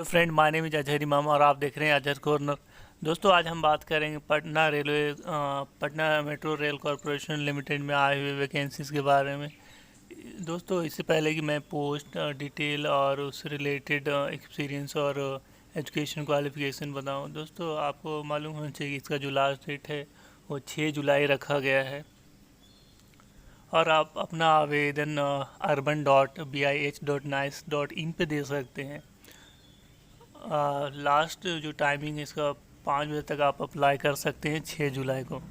तो friend, my name is Azhar इमाम और आप देख रहे हैं अजहर कॉर्नर। दोस्तों, आज हम बात करेंगे Patna metro rail corporation limited में आए हुए वैकेंसीज के बारे में। दोस्तों, इससे पहले कि मैं पोस्ट डिटेल और उससे रिलेटेड एक्सपीरियंस और एजुकेशन क्वालिफिकेशन बताऊं, दोस्तों आपको मालूम होना चाहिए कि इसका जो लास्ट डेट है वो 6 जुलाई रखा गया है। और आप अपना आवेदन urban.bih.nice.in पे दे सकते हैं। लास्ट जो टाइमिंग है इसका 5 बजे तक आप अप्लाई कर सकते हैं, 6 जुलाई को।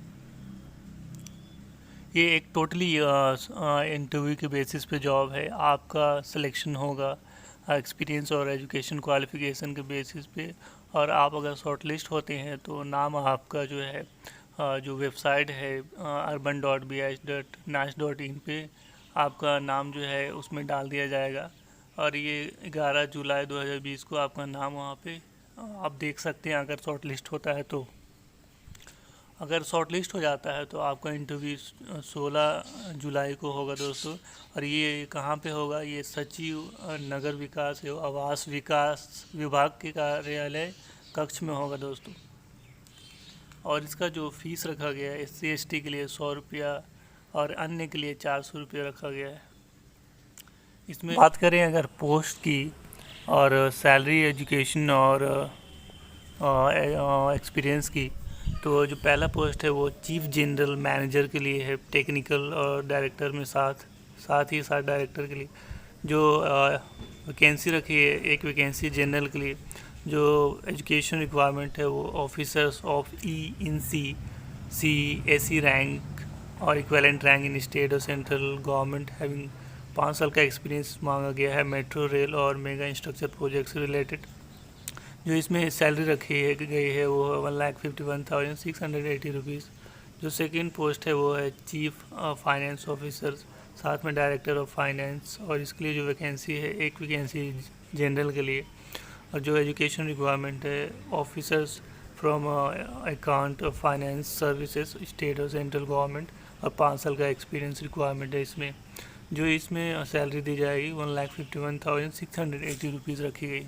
ये एक टोटली इंटरव्यू के बेसिस पे जॉब है। आपका सिलेक्शन होगा एक्सपीरियंस और एजुकेशन क्वालिफिकेशन के बेसिस पे। और आप अगर शॉर्टलिस्ट होते हैं तो नाम आपका जो है जो वेबसाइट है urban.bih.nice.in पे आपका नाम जो है उसमें डाल दिया जाएगा। और ये 11 जुलाई 2020 को आपका नाम वहाँ पे आप देख सकते हैं अगर शॉर्ट लिस्ट होता है तो। अगर शॉर्ट लिस्ट हो जाता है तो आपका इंटरव्यू 16 जुलाई को होगा दोस्तों। और ये कहाँ पे होगा? ये सचिव नगर विकास एवं आवास विकास विभाग के कार्यालय कक्ष में होगा दोस्तों। और इसका जो फीस रखा गया है SC/ST के लिए 100 रुपया और अन्य के लिए 400 रुपया रखा गया है। इसमें बात करें अगर पोस्ट की और सैलरी, एजुकेशन और एक्सपीरियंस की, तो जो पहला पोस्ट है वो चीफ जनरल मैनेजर के लिए है, टेक्निकल और डायरेक्टर में साथ ही साथ डायरेक्टर के लिए। जो वैकेंसी रखी है, एक वैकेंसी जनरल के लिए। जो एजुकेशन रिक्वायरमेंट है वो ऑफिसर्स ऑफ ENC/CAC रैंक और इक्विवेलेंट रैंक इन स्टेट और सेंट्रल गवर्नमेंट हैविंग 5 साल का एक्सपीरियंस मांगा गया है मेट्रो रेल और मेगा इंफ्रास्ट्रक्चर प्रोजेक्ट से रिलेटेड। जो इसमें सैलरी रखी है गई है वो 1,51,680 रुपीज़। जो सेकंड पोस्ट है वो है चीफ फाइनेंस ऑफिसर, साथ में डायरेक्टर ऑफ फाइनेंस। और इसके लिए जो वैकेंसी है, एक वैकेंसी जनरल के लिए। और जो एजुकेशन रिक्वायरमेंट है officers from account finance services state और सेंट्रल गवर्नमेंट और 5 साल का एक्सपीरियंस रिक्वायरमेंट है इसमें। जो इसमें सैलरी दी जाएगी 1,51,680 रुपीज़ रखी गई।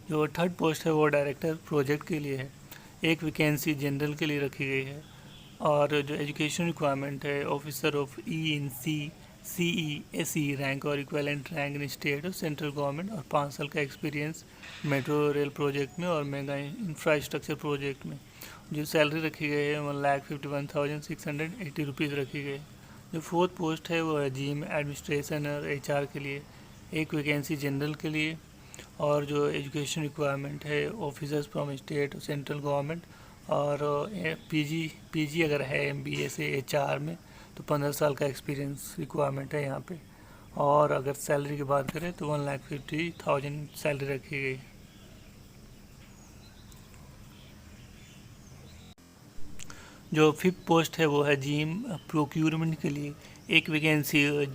जो थर्ड पोस्ट है वो डायरेक्टर प्रोजेक्ट के लिए है, एक वैकेंसी जनरल के लिए रखी गई है। और जो एजुकेशन रिक्वायरमेंट है ऑफिसर ऑफ ENC/CAC रैंक और इक्विवेलेंट रैंक इन स्टेट और सेंट्रल गवर्नमेंट और 5 साल का एक्सपीरियंस मेट्रो रेल प्रोजेक्ट में और मेगा इंफ्रास्ट्रक्चर प्रोजेक्ट में। जो सैलरी रखी गई है 1,51,680 रुपीज़ रखी गई है। जो फोर्थ पोस्ट है वो है GM एडमिनिस्ट्रेशन और HR के लिए, एक वैकेंसी जनरल के लिए। और जो एजुकेशन रिक्वायरमेंट है ऑफिसर्स फ्रॉम स्टेट और सेंट्रल गवर्नमेंट और PG अगर है MBA से HR में तो 15 साल का एक्सपीरियंस रिक्वायरमेंट है यहाँ पे। और अगर सैलरी की बात करें तो 1,50,000 सैलरी रखी गई। जो फिफ्थ पोस्ट है वो है GM प्रोक्यूरमेंट के लिए, एक वैकेंसी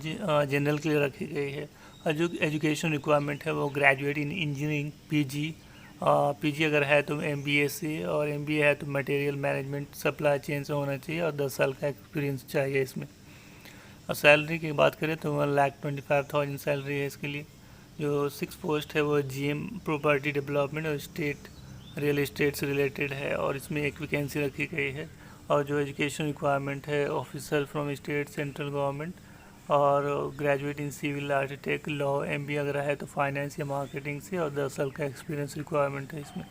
जनरल के लिए रखी गई है। और जो एजुकेशन रिक्वायरमेंट है वो ग्रेजुएट इन इंजीनियरिंग PG अगर है तो MBA से, और MBA है तो मटेरियल मैनेजमेंट सप्लाई चेन से होना चाहिए और 10 साल का एक्सपीरियंस चाहिए इसमें। और सैलरी की बात करें तो 1,25,000 सैलरी है इसके लिए। जो सिक्स पोस्ट है वो GM प्रॉपर्टी डेवलपमेंट और स्टेट रियल एस्टेट से रिलेटेड है और इसमें एक वैकेंसी रखी गई है। और जो एजुकेशन रिक्वायरमेंट है officer from state central government और graduate in civil architect law MBA अगर है तो फाइनेंस या मार्केटिंग से और 10 साल का एक्सपीरियंस रिक्वायरमेंट है इसमें।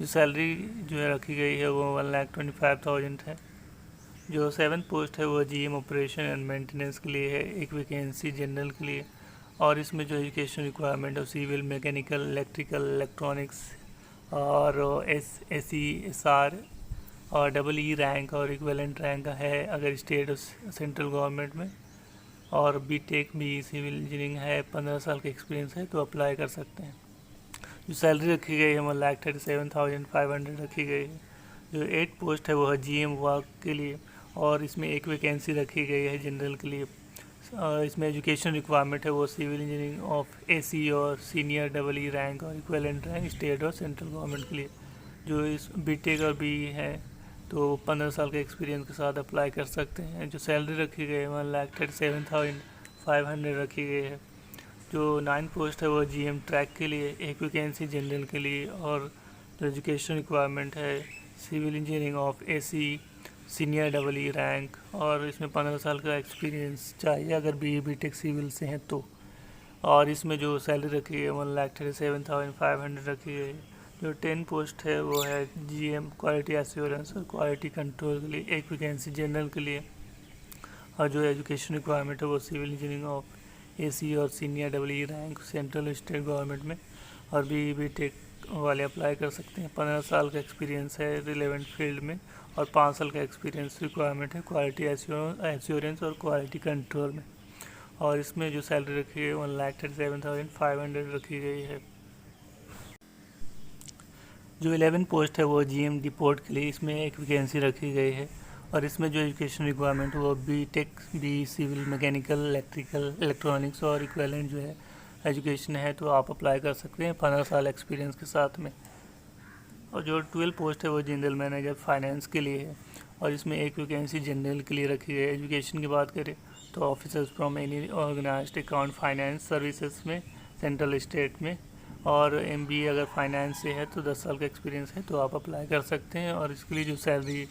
जो सैलरी जो है रखी गई है वो 1,25,000 है। जो सेवन्थ पोस्ट है वो GM ऑपरेशन एंड मेंटेनेंस के लिए है, एक वैकेंसी जनरल के लिए। और इसमें जो एजुकेशन रिक्वायरमेंट है सिविल, मैकेनिकल, इलेक्ट्रिकल, इलेक्ट्रॉनिक्स और SESR और EE रैंक और इक्विवेलेंट रैंक है अगर स्टेट और सेंट्रल गवर्नमेंट में। और BTech भी सिविल इंजीनियरिंग है, 15 साल का एक्सपीरियंस है तो अप्लाई कर सकते हैं। जो सैलरी रखी गई है 1,37,500 रखी गई है। जो 8 पोस्ट है वो है GM वर्क के लिए और इसमें एक वैकेंसी रखी गई है जनरल के लिए। इसमें एजुकेशन रिक्वायरमेंट है वो सिविल इंजीनियरिंग ऑफ AC और सीनियर EE रैंक और इक्विवेलेंट रैंक स्टेट और सेंट्रल गवर्नमेंट के लिए। जो इस BTech और BE है तो 15 साल के एक्सपीरियंस के साथ अप्लाई कर सकते हैं। जो सैलरी रखी गई है 1,37,500 रखी गई है। जो 9 पोस्ट है वो जीएम ट्रैक के लिए, एक वैकेंसी जनरल के लिए, और जो एजुकेशन रिक्वायरमेंट है civil engineering of AC senior double E rank, और इसमें 15 साल का एक्सपीरियंस चाहिए अगर बी टेक सिविल से हैं तो। और इसमें जो सैलरी रखी है 1,37,500 रखी है। जो 10 पोस्ट है वो है जीएम क्वालिटी एश्योरेंस और क्वालिटी कंट्रोल के लिए, एक वैकेंसी जनरल के लिए। और जो एजुकेशन रिक्वायरमेंट है वो सिविल इंजीनियरिंग ऑफ एसी और senior double E rank central state government में, और बी टेक वाले अप्लाई कर सकते हैं। 15 साल का एक्सपीरियंस है रिलेवेंट फील्ड में, और 5 साल का एक्सपीरियंस रिक्वायरमेंट है क्वालिटी एश्योरेंस और क्वालिटी कंट्रोल में। और इसमें जो सैलरी रखी है 1,37,500 रखी गई है। जो 11 पोस्ट है वो जीएम डिपोर्ट के लिए, इसमें एक वैकेंसी रखी गई है। और इसमें जो एजुकेशन रिक्वायरमेंट है वो B Tech civil mechanical electrical electronics और इक्विवेलेंट जो है एजुकेशन है, तो आप अप्लाई कर सकते हैं 15 साल एक्सपीरियंस के साथ में। और जो 12 पोस्ट है वो जनरल मैनेजर फाइनेंस के लिए है, और इसमें एक वैकेंसी जनरल के लिए रखी गई है। एजुकेशन की बात करें तो officers from any organized account finance services में सेंट्रल स्टेट में, और एमबीए अगर फाइनेंस से है तो 10 साल का एक्सपीरियंस है तो आप अप्लाई कर सकते हैं। और इसके लिए जो सैलरी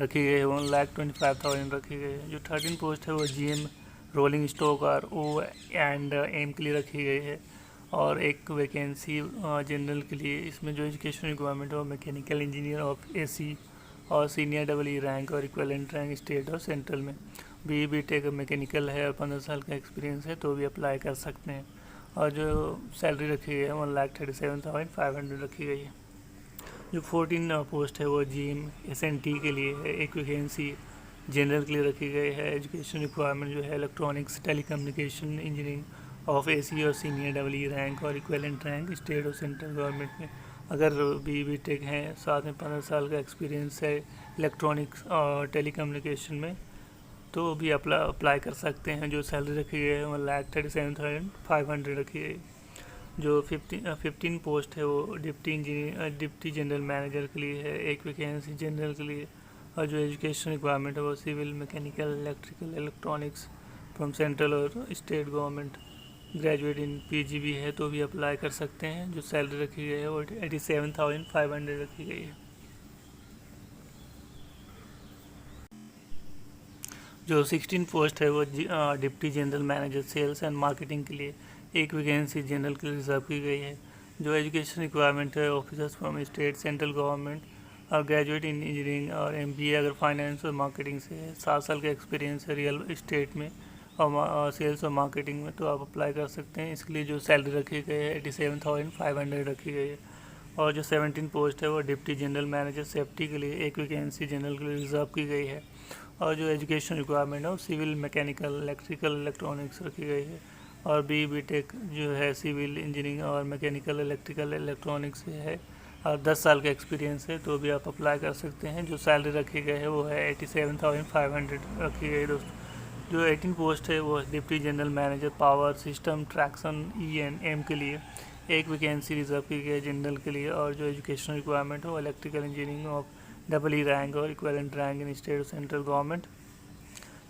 रखी गई है 1,25,000 रखी गई है। जो 13 पोस्ट है वो जीएम रोलिंग स्टॉक और ओ एंड एम के लिए रखी गई है, और एक वैकेंसी जनरल के लिए। इसमें जो एजुकेशन रिक्वायरमेंट है वो मैकेनिकल इंजीनियर ऑफ एसी और सीनियर डबल ई रैंक और इक्विवेलेंट रैंक स्टेट और सेंट्रल में। बी.टेक मैकेनिकल है और 15 साल का एक्सपीरियंस है तो भी अप्लाई कर सकते हैं। और जो सैलरी रखी गई है 1,37,500 रखी गई है। जो 14 पोस्ट है वो जीएम एसएनटी के लिए है, एक वैकेंसी जनरल के लिए रखी गई है। एजुकेशन रिक्वायरमेंट जो है electronics telecommunication engineering of AC और सीनियर डबल ई रैंक और इक्विवेलेंट रैंक स्टेट और सेंट्रल गवर्नमेंट में। अगर बी.टेक हैं, साथ में 15 साल का एक्सपीरियंस है इलेक्ट्रॉनिक्स और टेलीकम्युनिकेशन में, तो भी अप्लाई कर सकते हैं। जो सैलरी रखी गई है 1,37,500 रखी गई। जो 15 पोस्ट है वो डिप्टी जनरल मैनेजर के लिए है, एक वैकेंसी जनरल के लिए। और जो एजुकेशन रिक्वायरमेंट है वो civil mechanical electrical electronics from central और state government, graduate in PGB है तो भी अप्लाई कर सकते हैं। जो सैलरी रखी गई है वो 87,500 रखी गई है। जो 16 पोस्ट है वो deputy general manager sales and marketing के लिए, एक वैकेंसी जनरल के लिए रिजर्व की गई है। जो एजुकेशन रिक्वायरमेंट है officers from state central government और ग्रेजुएट इन इंजीनियरिंग और एमबीए अगर फाइनेंस और मार्केटिंग से है, 7 साल का एक्सपीरियंस है रियल इस्टेट में और सेल्स और मार्केटिंग में, तो आप अप्लाई कर सकते हैं। इसके लिए जो सैलरी रखी गई है 87,500 रखी गई है। और जो 17 पोस्ट है वो डिप्टी जनरल मैनेजर सेफ्टी के लिए, एक वैकेंसी जनरल के लिए रिजर्व की गई है। और जो एजुकेशन रिक्वायरमेंट है वो सिविल मैकेनिकल इलेक्ट्रिकल इलेक्ट्रॉनिक्स रखी गई है। और बी.टेक जो है सिविल इंजीनियरिंग और मैकेनिकल इलेक्ट्रिकल इलेक्ट्रॉनिक्स से है, और 10 साल का एक्सपीरियंस है तो भी आप अप्लाई कर सकते हैं। जो सैलरी रखी गई है वो है 87,500 रखी गई है दोस्तों। जो 18 पोस्ट है वो deputy general manager power system traction E&M के लिए, एक वैकेंसी रिजर्व की गई है जनरल के लिए। और जो एजुकेशन रिक्वायरमेंट है वो electrical engineering of double E rank और इक्विवेलेंट रैंक इन स्टेट और सेंट्रल गवर्नमेंट।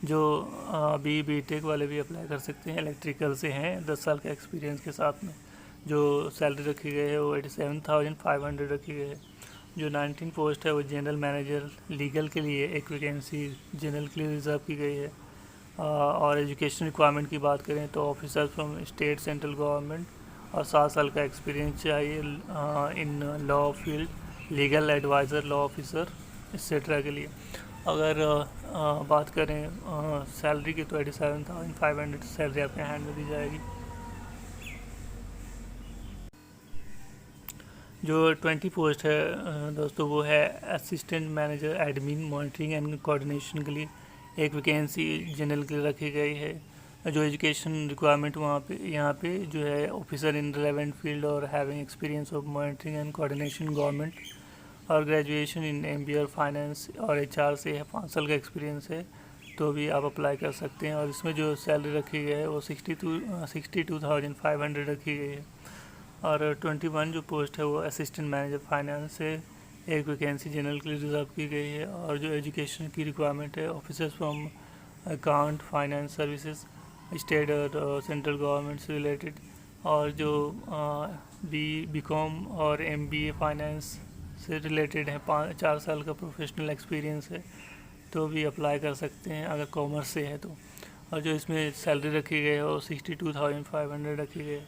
जो बी.टेक वाले भी अप्लाई कर सकते हैं, इलेक्ट्रिकल से हैं 10 साल का एक्सपीरियंस के साथ में। जो सैलरी रखी गई है वो 87,500 रखी गई है। जो 19 पोस्ट है वो जनरल मैनेजर लीगल के लिए, एक वैकेंसी जनरल के लिए रिजर्व की गई है। और एजुकेशन रिक्वायरमेंट की बात करें तो officer from state central government और 7 साल का एक्सपीरियंस चाहिए in law field, legal adviser law officer etcetera के लिए। अगर बात करें सैलरी की तो 87,500 सैलरी आपके हैंड में दी जाएगी। जो 20 पोस्ट है दोस्तों वो है assistant manager admin monitoring and coordination के लिए, एक वैकेंसी जनरल के लिए रखी गई है। जो एजुकेशन रिक्वायरमेट यहाँ पे जो है ऑफिसर इन रिलेवेंट फील्ड और having experience of monitoring and coordination government और ग्रेजुएशन इन एमबीए और फाइनेंस और एचआर से है, 5 साल का एक्सपीरियंस है तो भी आप अप्लाई कर सकते हैं। और इसमें जो सैलरी रखी गई है वो 62,500 रखी गई है। और 21 जो पोस्ट है वो असिस्टेंट मैनेजर फाइनेंस से, एक वैकेंसी जनरल के लिए रिजर्व की गई है। और जो एजुकेशन की रिक्वायरमेंट है officers from account finance services state और सेंट्रल गवर्नमेंट से रिलेटेड, और जो बीकॉम और एमबीए फाइनेंस से रिलेटेड है, 4 साल का प्रोफेशनल एक्सपीरियंस है तो भी अप्लाई कर सकते हैं अगर कॉमर्स से है तो। और जो इसमें सैलरी रखी गई है वो 62,500 रखी गई है।